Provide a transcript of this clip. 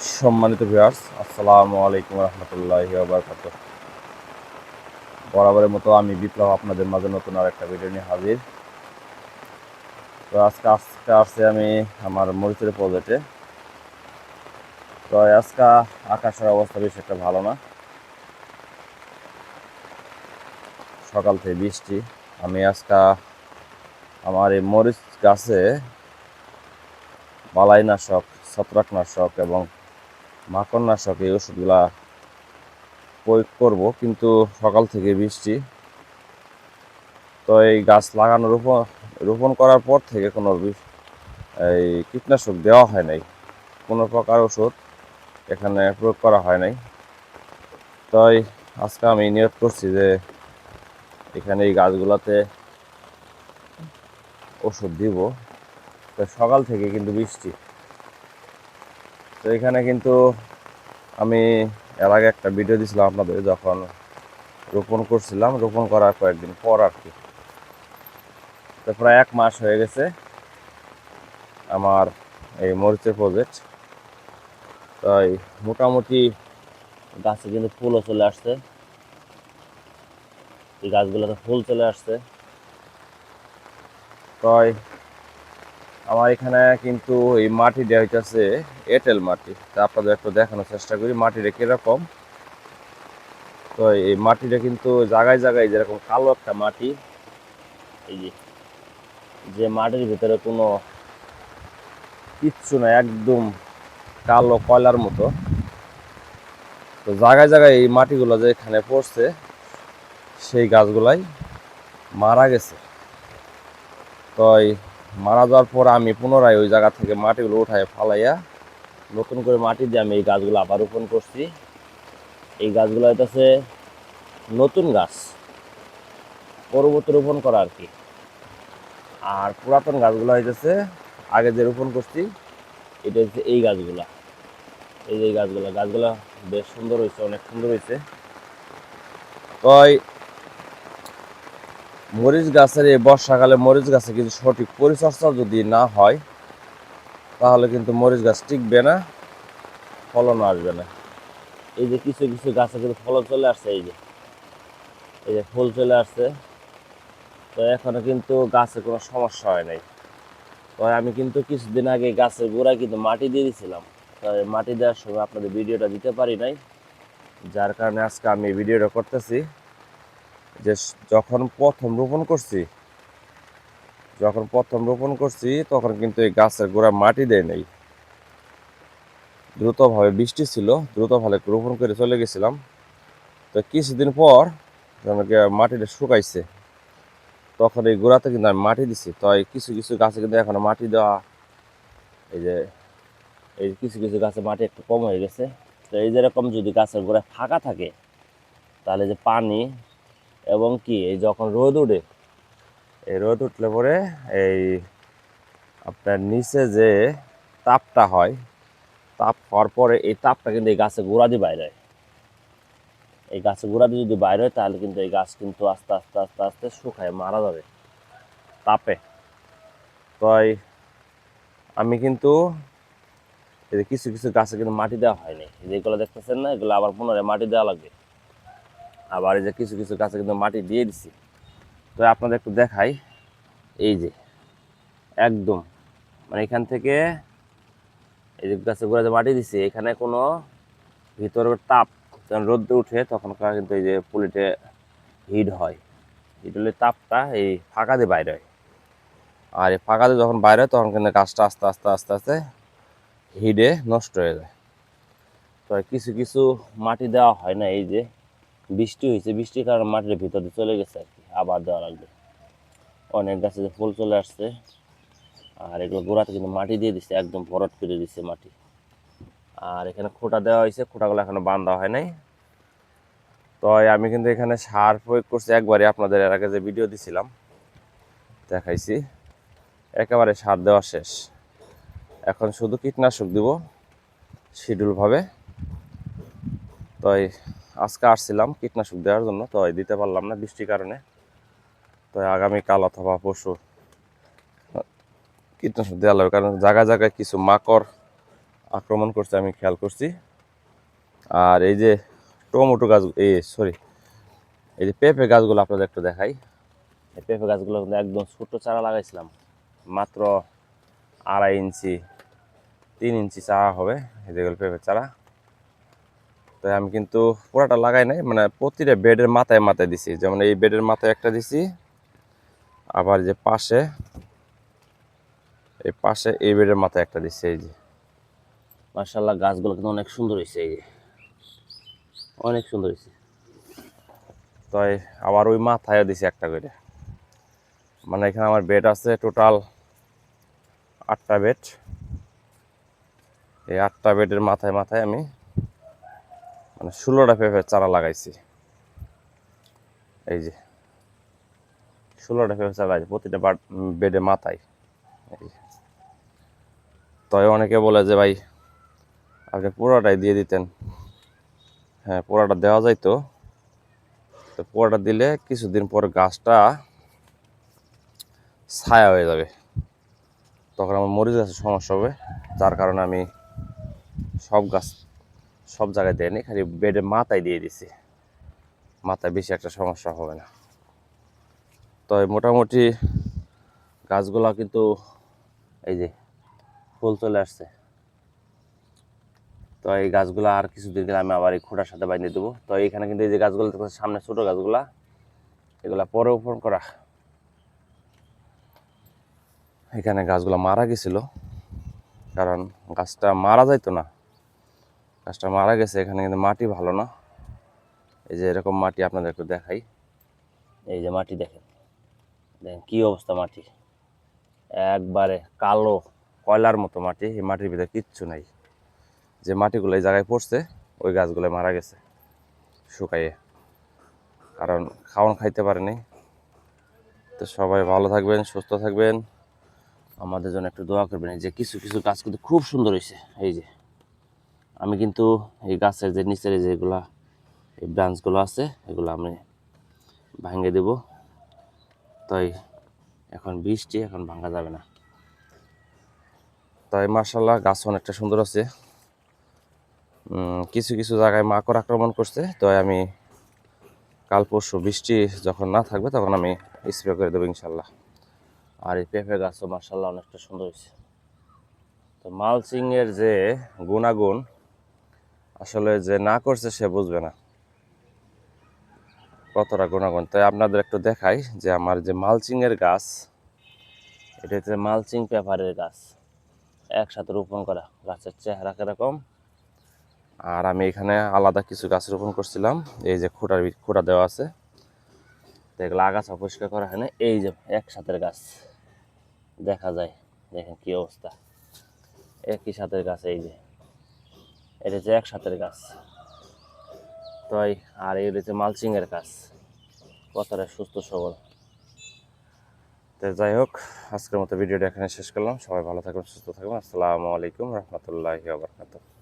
সম্মানিত ভিউয়ার্স, আসসালামু আলাইকুম রহমতুল্লাহি ওয়া বারাকাতুহু। বরাবরের মতো আমি বিপ্লব আপনাদের মাঝে নতুন আর একটা ভিডিও নিয়ে হাজির। তো আজকে আসছি আমি আমার মরিচের প্রজেক্টে। তো আজকে আকাশের অবস্থা বেশ একটা ভালো না, সকাল থেকে বৃষ্টি। আমি আজকে আমার এই মরিচ গাছে বালাইনাশক, ছত্রাকনাশক এবং মাকড়নাশক এই ওষুধগুলা প্রয়োগ করব, কিন্তু সকাল থেকে বৃষ্টি। তো এই গাছ রোপণ করার পর থেকে কোনো এই কীটনাশক দেওয়া হয় নাই, কোনো প্রকার ওষুধ এখানে প্রয়োগ করা হয় নাই। তাই আজকে আমি নিয়ত করছি যে এখানে এই গাছগুলোতে ওষুধ দিব। তো সকাল থেকে কিন্তু বৃষ্টি। তো এখানে কিন্তু আমি এর আগে একটা ভিডিও দিয়েছিলাম আপনাদের, যখন রোপণ করছিলাম, রোপণ করার কয়েকদিন পর আর কি। তো প্রায় 1 মাস হয়ে গেছে আমার এই মরিচের প্রজেক্ট। তাই মোটামুটি গাছে কিন্তু ফুলও চলে আসছে, এই গাছগুলোতে ফুল চলে আসছে। তাই আমার এখানে কিন্তু এই মাটিটা হইতেছে এঁটেল মাটি। তা আপনাদের একটু দেখানোর চেষ্টা করি মাটিটা কিরকম। তো এই মাটিটা কিন্তু জায়গায় জায়গায় যেরকম কালো একটা মাটি, এই যে মাটির ভিতরে কোনো কিচ্ছু না, একদম কালো কয়লার মতো। তো জায়গায় জায়গায় এই মাটিগুলো যে এখানে পড়ছে, সেই গাছগুলাই মারা গেছে। তো মারা যাওয়ার পর আমি পুনরায় ওই জায়গা থেকে মাটিগুলো উঠায় ফালাইয়া নতুন করে মাটি দিয়ে আমি এই গাছগুলো আবার রোপণ করছি। এই গাছগুলো হইতেছে নতুন গাছ, পরবর্তী রোপণ করা আর কি। আর পুরাতন গাছগুলো হইতেছে আগে যে রোপণ করছি, এটা হচ্ছে এই গাছগুলা। এই যে গাছগুলা বেশ সুন্দর হয়েছে, অনেক সুন্দর হয়েছে। তাই মরিচ গাছের এই বর্ষাকালে মরিচ গাছে কিন্তু সঠিক পরিচর্যা যদি না হয়, তাহলে কিন্তু মরিচ গাছ টিকবে না, ফলনও আসবে না। এই যে কিছু কিছু গাছে কিন্তু ফলন চলে আসছে, এই যে ফুল চলে আসছে। তো এখনো কিন্তু গাছে কোনো সমস্যা হয় নাই। তো আমি কিন্তু কিছুদিন আগে গাছের গোড়ায় কিন্তু মাটি দিয়ে দিয়েছিলাম। তো মাটি দেওয়ার সময় আপনাদের ভিডিওটা দিতে পারি নাই, যার কারণে আজকে আমি ভিডিওটা করতেছি। যে যখন প্রথম রোপণ করছি তখন কিন্তু এই গাছের গোড়ায় মাটি দেয় নাই, দ্রুতভাবে বৃষ্টি ছিল, দ্রুতভাবে রোপণ করে চলে গেছিলাম। তো কিছুদিন পর মাটিটা শুকাইছে, তখন এই গোড়াতে কিন্তু আমি মাটি দিছি। তো এই কিছু কিছু গাছে কিন্তু এখনো মাটি দেওয়া, এই যে এই কিছু কিছু গাছে মাটি একটু কম হয়ে গেছে। তো এই যেরকম যদি গাছের গোড়ায় ফাঁকা থাকে, তাহলে যে পানি এবং কি এই যখন রোদ উঠে, এই রোদ উঠলে পরে এই আপনার নিচে যে তাপটা হয়, তাপ হওয়ার পরে এই তাপটা কিন্তু এই গাছের গোড়া দিয়ে বাইরে হয়। এই গাছের গোড়া দিয়ে যদি বাইরে হয়, তাহলে কিন্তু এই গাছ কিন্তু আস্তে আস্তে আস্তে আস্তে শুকায় মারা যাবে তাপে। তাই আমি কিন্তু এই যে কিছু কিছু গাছে কিন্তু মাটি দেওয়া হয়নি, যেগুলো দেখতেছেন না, এগুলো আবার পুনরায় মাটি দেওয়া লাগবে। আবার এই যে কিছু কিছু গাছে কিন্তু মাটি দিয়ে দিছি। তো আপনাদের একটু দেখাই, এই যে একদম মানে এখান থেকে এই যে গাছে গোড়া যে মাটি দিছি, এখানে কোনো ভিতরের তাপ যখন রোদ্দে উঠে তখন কিন্তু এই যে পুলিতে হিট হয়, হিট হলে তাপটা এই ফাঁকা দিয়ে বাইরে হয়। আর এই ফাঁকা দিয়ে যখন বাইরে হয়, তখন কিন্তু গাছটা আস্তে আস্তে আস্তে আস্তে হিটে নষ্ট হয়ে যায়। তো কিছু কিছু মাটি দেওয়া হয় না, এই যে বৃষ্টি হয়েছে, বৃষ্টির কারণে মাটির ভিতরে চলে গেছে আর কি, আবার দেওয়া লাগবে। অনেক গাছে যে ফুল চলে আসছে। আর এগুলো গোড়াতে কিন্তু মাটি দিয়ে দিচ্ছে, একদম ভরট করে দিচ্ছে মাটি। আর এখানে খোঁটা দেওয়া হয়েছে, খোঁটাগুলো এখনো বাঁধা হয় নাই। তো আমি কিন্তু এখানে সার প্রয়োগ করছি একবারে, আপনাদের এর আগে যে ভিডিও দিছিলাম দেখাইছি, একেবারে সার দেওয়া শেষ। এখন শুধু কীটনাশক দিব শিডিউলভাবে। তাই আজকে আসছিলাম কীটনাশক দেওয়ার জন্য, তো দিতে পারলাম না বৃষ্টির কারণে। তো আগামীকাল অথবা পরশু কীটনাশক দেওয়া লাগবে, কারণ জায়গায় জায়গায় কিছু মাকড় আক্রমণ করছে আমি খেয়াল করছি। আর এই যে টমেটো গাছ, সরি, এই যে পেঁপে গাছগুলো আপনাদের একটু দেখাই। এই পেঁপে গাছগুলো কিন্তু একদম ছোট চারা লাগাইছিলাম, মাত্র 2.5 ইঞ্চি 3 ইঞ্চি চারা হবে এই যেগুলো পেঁপে চারা। তো আমি কিন্তু পুরাটা লাগাই নাই, মানে প্রতিটা বেডের মাথায় মাথায় দিছি, যেমন এই বেডের মাথায় একটা দিছি, আবার যে পাশে এই বেডের মাথায় একটা দিছি। এই যে মাশাআল্লাহ গাছগুলো কিন্তু অনেক সুন্দর হয়েছে, এই যে অনেক সুন্দর হয়েছে। তাই আবার ওই মাথায় দিছি একটা করে, মানে এখানে আমার বেড আছে টোটাল 8টা বেড। এই 8টা বেডের মাথায় মাথায় আমি মানে 16টা পেঁপের চারা লাগাইছি। এই যে 16টা পেঁপে চারা লাগাইছি প্রতিটা বেডের মাথায়। এই যে। তাই অনেকে বলে যে ভাই আপনি পুরোটাই দিয়ে দিতেন। হ্যাঁ, পুরোটা দেওয়া যাইতো, তো পুরোটা দিলে কিছুদিন পর গাছটা ছায়া হয়ে যাবে, তখন আমার মরিচ গাছের সমস্যা হবে। যার কারণে আমি সব জায়গায় দেয়নি, খালি বেডের মাথায় দিয়ে দিছি, মাথায় বেশি একটা সমস্যা হবে না। তো মোটামুটি গাছগুলা কিন্তু এই যে ফুল চলে আসছে। তো এই গাছগুলা আর কিছুদিন গেলে আমি আবার এই খোঁটার সাথে বাইন্ধে দেবো। তো এইখানে কিন্তু এই যে গাছগুলো সামনে ছোট গাছগুলা, এগুলা পরে রোপণ করা। এখানে গাছগুলা মারা গেছিল, কারণ গাছটা মারা যাইতো না, গাছটা মারা গেছে। এখানে কিন্তু মাটি ভালো না। এই যে এরকম মাটি আপনাদের একটু দেখাই। এই যে মাটি দেখেন, দেখেন কি অবস্থা মাটি, একবারে কালো কয়লার মতো মাটি। এই মাটির ভিতরে কিচ্ছু নাই। যে মাটিগুলো এই জায়গায় পড়ছে ওই গাছগুলো মারা গেছে শুকাইয়ে, কারণ খাওয়ান খাইতে পারেনি। তো সবাই ভালো থাকবেন, সুস্থ থাকবেন, আমাদের জন্য একটু দোয়া করবেন। এই যে কিছু কিছু গাছ কিন্তু খুব সুন্দর হয়েছে। এই যে আমি কিন্তু এই গাছের যে নিচের যেগুলা এই ব্রাঞ্চগুলো আছে এগুলো আমি ভাঙে দেব। তাই এখন বৃষ্টি, এখন ভাঙা যাবে না। তাই মাশাআল্লাহ গাছ অনেকটা সুন্দর আছে। কিছু কিছু জায়গায় মাকড় আক্রমণ করছে, তাই আমি কাল পরশু বৃষ্টি যখন না থাকবে তখন আমি স্প্রে করে দেবো ইনশাল্লাহ। আর এই পেঁপে গাছও মাশাআল্লাহ অনেকটা সুন্দর হয়েছে। তো মালচিংয়ের যে গুণাগুণ আসলে যে না করছে সে বুঝবে না কতটা গুণাগুণ। তাই আপনাদের একটু দেখাই যে আমার যে মালচিংয়ের গাছ, এটা হচ্ছে মালচিং পেপারের গাছ, একসাথে রোপণ করা। গাছের চেহারা কিরকম। আর আমি এখানে আলাদা কিছু গাছ রোপণ করছিলাম, এই যে খোঁটা দেওয়া আছে, তো এগুলো আগাছা পরিষ্কার করা হয় না। এই যে একসাথে গাছ দেখা যায়, দেখেন কি অবস্থা, একই সাথের গাছ। এই যে এটা হচ্ছে একসাথের গাছ। তাই আর এই হচ্ছে মালচিংয়ের গাছ, কতটা সুস্থ সবল। তো যাই হোক, আজকের মতো ভিডিওটা এখানে শেষ করলাম। সবাই ভালো থাকবেন, সুস্থ থাকবেন। আসসালামু আলাইকুম রহমতুল্লাহি ওয়া বারাকাতুহু।